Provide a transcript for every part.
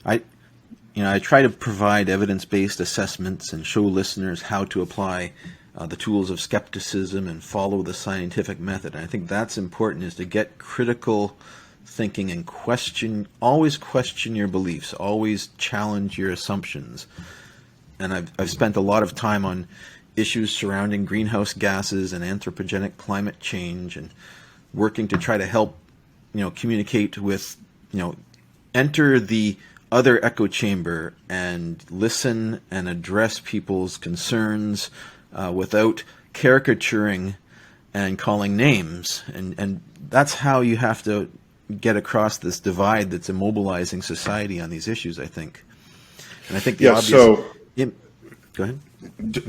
I, I try to provide evidence-based assessments and show listeners how to apply the tools of skepticism and follow the scientific method. And I think that's important, is to get critical thinking and always question your beliefs, always challenge your assumptions. And I've spent a lot of time on issues surrounding greenhouse gases and anthropogenic climate change, and working to try to help, communicate with, enter the other echo chamber and listen and address people's concerns without caricaturing and calling names. And that's how you have to get across this divide that's immobilizing society on these issues, I think. And I think the obvious... Go ahead.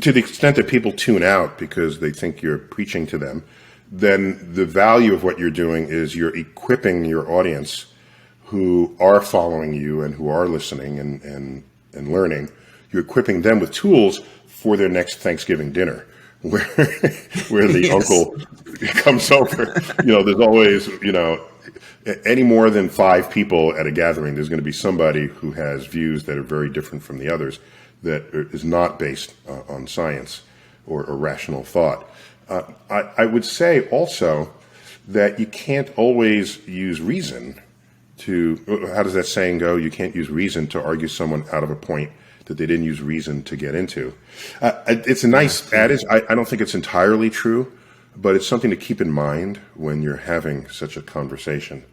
To the extent that people tune out because they think you're preaching to them, then the value of what you're doing is you're equipping your audience who are following you and who are listening and learning. You're equipping them with tools for their next Thanksgiving dinner, where the Yes. uncle comes over. There's always, any more than 5 people at a gathering, there's going to be somebody who has views that are very different from the others, that is not based on science or rational thought. I would say also that you can't always use reason to, how does that saying go? You can't use reason to argue someone out of a point that they didn't use reason to get into. It's a nice adage. I don't think it's entirely true, but it's something to keep in mind when you're having such a conversation.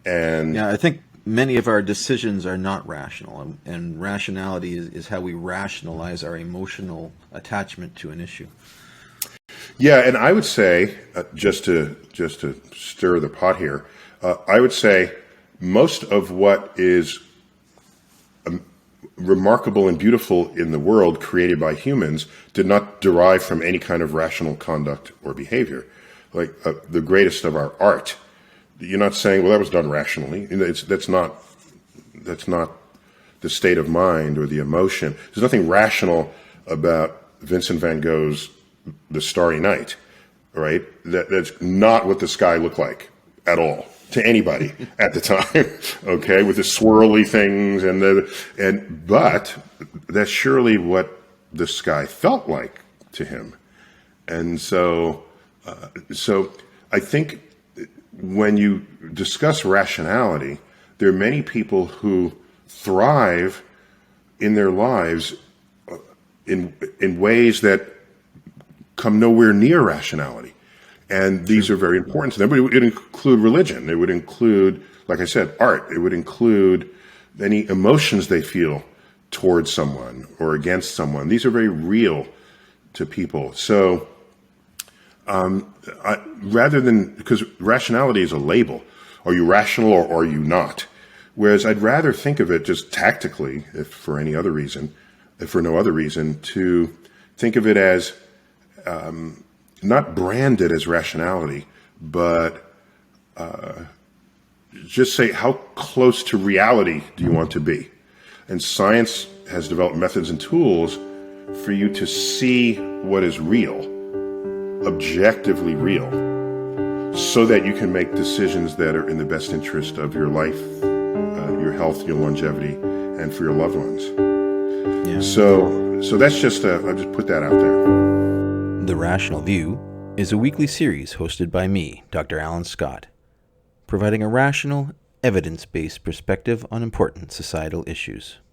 And I think many of our decisions are not rational, and rationality is how we rationalize our emotional attachment to an issue. Yeah, and I would say, just to stir the pot here, I would say most of what is remarkable and beautiful in the world created by humans did not derive from any kind of rational conduct or behavior. Like the greatest of our art, you're not saying, well, that was done rationally. That's not the state of mind or the emotion. There's nothing rational about Vincent van Gogh's The Starry Night, right? That's not what the sky looked like at all to anybody at the time. Okay, with the swirly things but that's surely what the sky felt like to him. And so I think when you discuss rationality, there are many people who thrive in their lives in ways that come nowhere near rationality. And these are very important to them. But it would include religion. It would include, like I said, art. It would include any emotions they feel towards someone or against someone. These are very real to people. So rather than, because rationality is a label. Are you rational or are you not? Whereas I'd rather think of it just tactically, if for no other reason, to think of it as not branded as rationality, but just say, how close to reality do you want to be? And science has developed methods and tools for you to see what is real, objectively real, so that you can make decisions that are in the best interest of your life, your health, your longevity, and for your loved ones. Yeah. So that's just, I'll just put that out there. The Rational View is a weekly series hosted by me, Dr. Alan Scott, providing a rational, evidence-based perspective on important societal issues.